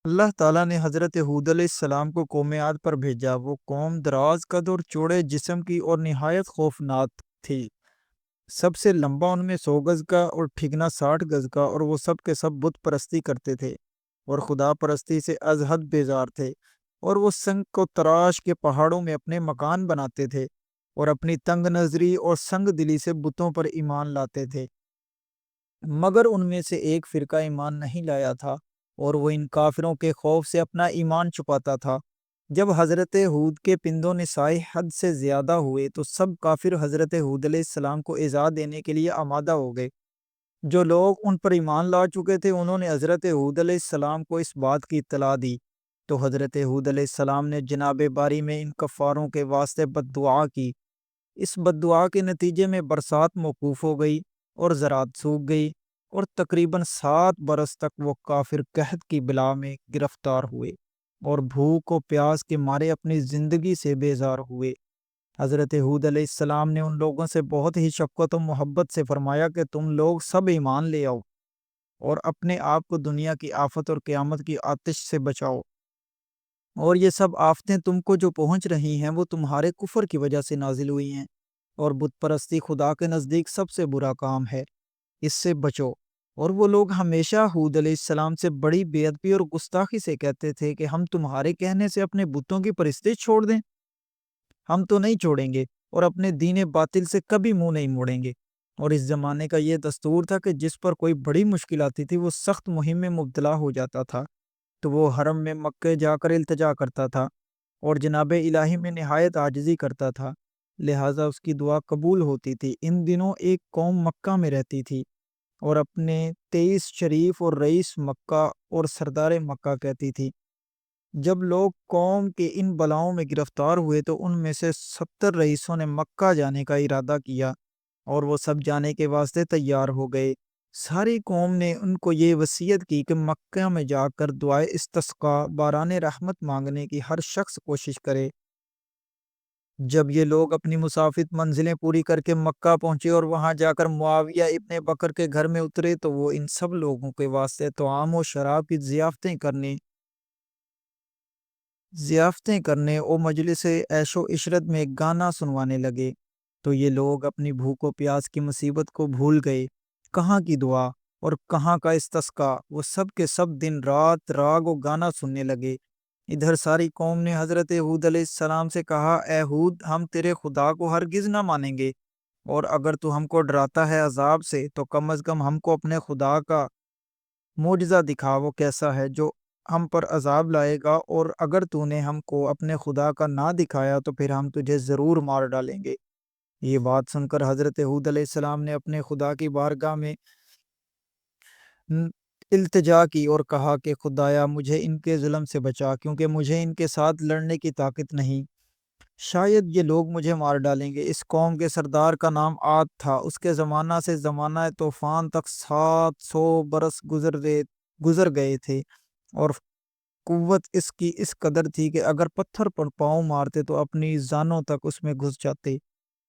اللہ تعالیٰ نے حضرت ہود علیہ السلام کو قوم عاد پر بھیجا۔ وہ قوم دراز قد اور چوڑے جسم کی اور نہایت خوفناک تھی۔ سب سے لمبا ان میں 100 گز کا اور ٹھگنا 60 گز کا، اور وہ سب کے سب بت پرستی کرتے تھے اور خدا پرستی سے از حد بیزار تھے، اور وہ سنگ کو تراش کے پہاڑوں میں اپنے مکان بناتے تھے اور اپنی تنگ نظری اور سنگ دلی سے بتوں پر ایمان لاتے تھے۔ مگر ان میں سے ایک فرقہ ایمان نہیں لایا تھا، اور وہ ان کافروں کے خوف سے اپنا ایمان چھپاتا تھا۔ جب حضرت ہود کے پندوں نسائی حد سے زیادہ ہوئے تو سب کافر حضرت ہود علیہ السلام کو ایذا دینے کے لیے آمادہ ہو گئے۔ جو لوگ ان پر ایمان لا چکے تھے انہوں نے حضرت ہود علیہ السلام کو اس بات کی اطلاع دی، تو حضرت ہود علیہ السلام نے جناب باری میں ان کفاروں کے واسطے بد دعا کی۔ اس بد دعا کے نتیجے میں برسات موقوف ہو گئی اور زراعت سوکھ گئی، اور تقریباً 7 برس تک وہ کافر قحط کی بلا میں گرفتار ہوئے اور بھوک و پیاس کے مارے اپنی زندگی سے بیزار ہوئے۔ حضرت ہود علیہ السلام نے ان لوگوں سے بہت ہی شفقت و محبت سے فرمایا کہ تم لوگ سب ایمان لے آؤ اور اپنے آپ کو دنیا کی آفت اور قیامت کی آتش سے بچاؤ، اور یہ سب آفتیں تم کو جو پہنچ رہی ہیں وہ تمہارے کفر کی وجہ سے نازل ہوئی ہیں، اور بت پرستی خدا کے نزدیک سب سے برا کام ہے، اس سے بچو۔ اور وہ لوگ ہمیشہ ہود علیہ السلام سے بڑی بے ادبی اور گستاخی سے کہتے تھے کہ ہم تمہارے کہنے سے اپنے بتوں کی پرستش چھوڑ دیں؟ ہم تو نہیں چھوڑیں گے، اور اپنے دین باطل سے کبھی منہ نہیں موڑیں گے۔ اور اس زمانے کا یہ دستور تھا کہ جس پر کوئی بڑی مشکل آتی تھی وہ سخت مہم میں مبتلا ہو جاتا تھا تو وہ حرم میں مکے جا کر التجا کرتا تھا اور جناب الہی میں نہایت عاجزی کرتا تھا، لہٰذا اس کی دعا قبول ہوتی تھی۔ ان دنوں ایک قوم مکہ میں رہتی تھی اور اپنے 23 شریف اور رئیس مکہ اور سردار مکہ کہتی تھی۔ جب لوگ قوم کے ان بلاؤں میں گرفتار ہوئے تو ان میں سے 70 رئیسوں نے مکہ جانے کا ارادہ کیا اور وہ سب جانے کے واسطے تیار ہو گئے۔ ساری قوم نے ان کو یہ وصیت کی کہ مکہ میں جا کر دعائے استسقاء باران رحمت مانگنے کی ہر شخص کوشش کرے۔ جب یہ لوگ اپنی مسافت منزلیں پوری کر کے مکہ پہنچے اور وہاں جا کر معاویہ ابن بکر کے گھر میں اترے تو وہ ان سب لوگوں کے واسطے طعام و شراب کی ضیافتیں کرنے اور مجلس عیش و عشرت میں گانا سنوانے لگے، تو یہ لوگ اپنی بھوک و پیاس کی مصیبت کو بھول گئے۔ کہاں کی دعا اور کہاں کا استسقاء، وہ سب کے سب دن رات راگ و گانا سننے لگے۔ ادھر ساری قوم نے حضرت ہود علیہ السلام سے کہا، اے ہود، ہم تیرے خدا کو ہرگز نہ مانیں گے، اور اگر تو ہم کو ڈراتا ہے عذاب سے تو کم از کم ہم کو اپنے خدا کا معجزہ دکھا، وہ کیسا ہے جو ہم پر عذاب لائے گا، اور اگر تو نے ہم کو اپنے خدا کا نہ دکھایا تو پھر ہم تجھے ضرور مار ڈالیں گے۔ یہ بات سن کر حضرت ہود علیہ السلام نے اپنے خدا کی بارگاہ میں التجا کی اور کہا کہ خدایا مجھے ان کے ظلم سے بچا، کیونکہ مجھے ان کے ساتھ لڑنے کی طاقت نہیں، شاید یہ لوگ مجھے مار ڈالیں گے۔ اس قوم کے سردار کا نام عاد تھا، اس کے زمانہ سے زمانہ طوفان تک 700 برس گزر گئے تھے، اور قوت اس کی اس قدر تھی کہ اگر پتھر پر پاؤں مارتے تو اپنی زانوں تک اس میں گھس جاتے،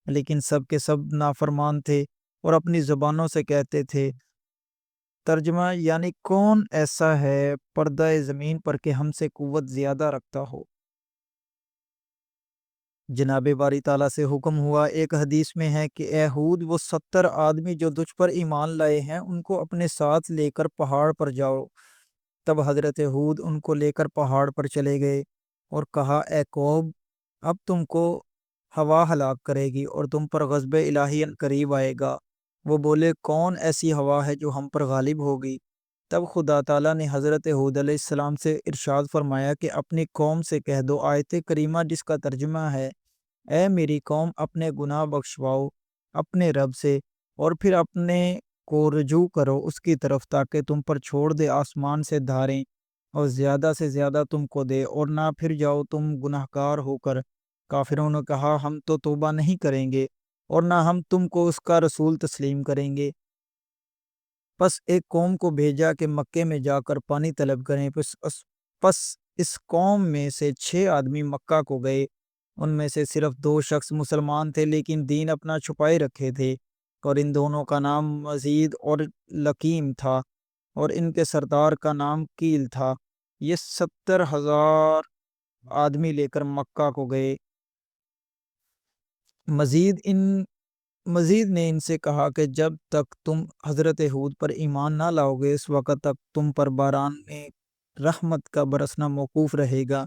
لیکن سب کے سب نافرمان تھے اور اپنی زبانوں سے کہتے تھے۔ ترجمہ یعنی کون ایسا ہے پردہ زمین پر کہ ہم سے قوت زیادہ رکھتا ہو؟ جناب باری تعالیٰ سے حکم ہوا، ایک حدیث میں ہے کہ اے ہود، وہ 70 آدمی جو تجھ پر ایمان لائے ہیں ان کو اپنے ساتھ لے کر پہاڑ پر جاؤ۔ تب حضرت ہود ان کو لے کر پہاڑ پر چلے گئے اور کہا، اے قوم، اب تم کو ہوا ہلاک کرے گی اور تم پر غضب الہی قریب آئے گا۔ وہ بولے، کون ایسی ہوا ہے جو ہم پر غالب ہوگی؟ تب خدا تعالیٰ نے حضرت ہود علیہ السلام سے ارشاد فرمایا کہ اپنی قوم سے کہہ دو، آیت کریمہ جس کا ترجمہ ہے، اے میری قوم، اپنے گناہ بخشواؤ اپنے رب سے، اور پھر اپنے کو رجوع کرو اس کی طرف تاکہ تم پر چھوڑ دے آسمان سے دھاریں اور زیادہ سے زیادہ تم کو دے، اور نہ پھر جاؤ تم گناہگار ہو کر۔ کافروں نے کہا، ہم تو توبہ نہیں کریں گے اور نہ ہم تم کو اس کا رسول تسلیم کریں گے۔ پس ایک قوم کو بھیجا کہ مکے میں جا کر پانی طلب کریں۔ پس اس قوم میں سے 6 آدمی مکہ کو گئے، ان میں سے صرف 2 شخص مسلمان تھے لیکن دین اپنا چھپائے رکھے تھے، اور ان دونوں کا نام مزید اور لکیم تھا، اور ان کے سردار کا نام کیل تھا۔ یہ 70,000 آدمی لے کر مکہ کو گئے۔ مزید نے ان سے کہا کہ جب تک تم حضرت ہود پر ایمان نہ لاؤ گے اس وقت تک تم پر باران رحمت کا برسنا موقوف رہے گا۔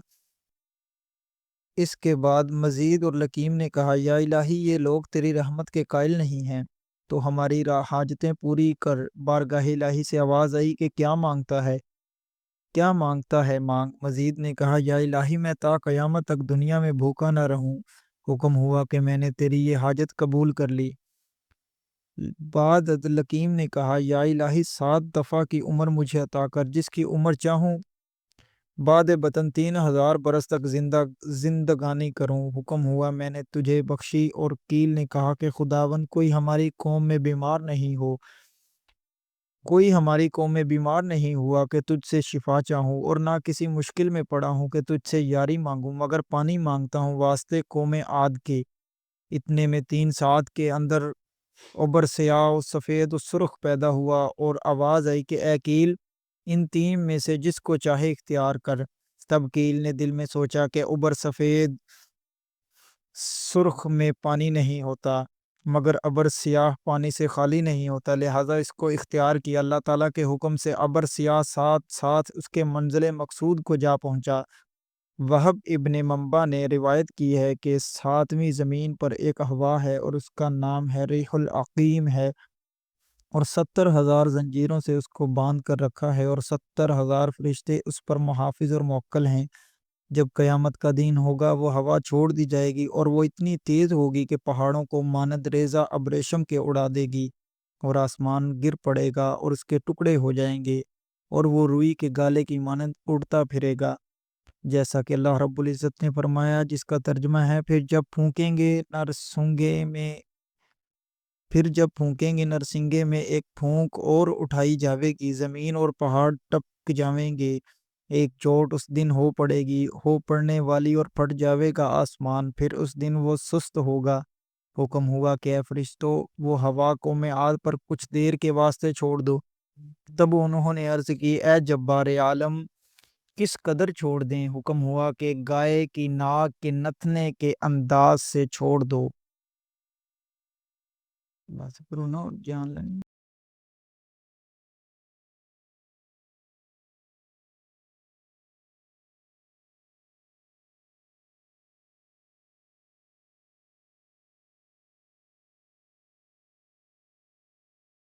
اس کے بعد مزید اور لکیم نے کہا یا الہی یہ لوگ تیری رحمت کے قائل نہیں ہیں تو ہماری حاجتیں پوری کر۔ بارگاہ الہی سے آواز آئی کہ کیا مانگتا ہے؟ کیا مانگتا ہے مانگ۔ مزید نے کہا یا الہی میں تا قیامت تک دنیا میں بھوکا نہ رہوں۔ حکم ہوا کہ میں نے تیری یہ حاجت قبول کر لی۔ بعد لکیم نے کہا یا الہی 7 دفعہ کی عمر مجھے عطا کر جس کی عمر چاہوں بعد بطن 3,000 برس تک زندگانی کروں۔ حکم ہوا میں نے تجھے بخشی۔ اور کیل نے کہا کہ خداوند کوئی ہماری قوم میں بیمار نہیں ہوا کہ تجھ سے شفا چاہوں اور نہ کسی مشکل میں پڑا ہوں کہ تجھ سے یاری مانگوں، مگر پانی مانگتا ہوں واسطے قوم عاد کے۔ اتنے میں 3 ساعت کے اندر ابر سیاہ و سفید و سرخ پیدا ہوا اور آواز آئی کہ اے کیل ان 3 میں سے جس کو چاہے اختیار کر۔ تب کیل نے دل میں سوچا کہ ابر سفید سرخ میں پانی نہیں ہوتا مگر ابر سیاہ پانی سے خالی نہیں ہوتا، لہٰذا اس کو اختیار کیا۔ اللہ تعالیٰ کے حکم سے ابر سیاہ ساتھ ساتھ اس کے منزل مقصود کو جا پہنچا۔ وہب ابن منبع نے روایت کی ہے کہ 7ویں زمین پر ایک ہوا ہے اور اس کا نام ہے ریح العقیم ہے اور 70,000 زنجیروں سے اس کو باندھ کر رکھا ہے اور 70,000 فرشتے اس پر محافظ اور موکل ہیں۔ جب قیامت کا دن ہوگا وہ ہوا چھوڑ دی جائے گی اور وہ اتنی تیز ہوگی کہ پہاڑوں کو مانند ریزہ ابریشم کے اڑا دے گی اور آسمان گر پڑے گا اور اس کے ٹکڑے ہو جائیں گے اور وہ روئی کے گالے کی مانند اڑتا پھرے گا، جیسا کہ اللہ رب العزت نے فرمایا، جس کا ترجمہ ہے پھر جب پھونکیں گے نرسنگے میں ایک پھونک اور اٹھائی جاوے گی، زمین اور پہاڑ ٹپک جاویں گے، ایک چوٹ اس دن ہو پڑے گی، ہو پڑنے والی، اور پھٹ جاوے گا آسمان، پھر اس دن وہ سست ہوگا۔ حکم ہوا کہ اے فرشتوں وہ ہوا کو میں عاد پر کچھ دیر کے واسطے چھوڑ دو۔ تب انہوں نے عرض کی اے جبار عالم کس قدر چھوڑ دیں؟ حکم ہوا کہ گائے کی ناک کے نتنے کے انداز سے چھوڑ دو۔ بس پر جان لیں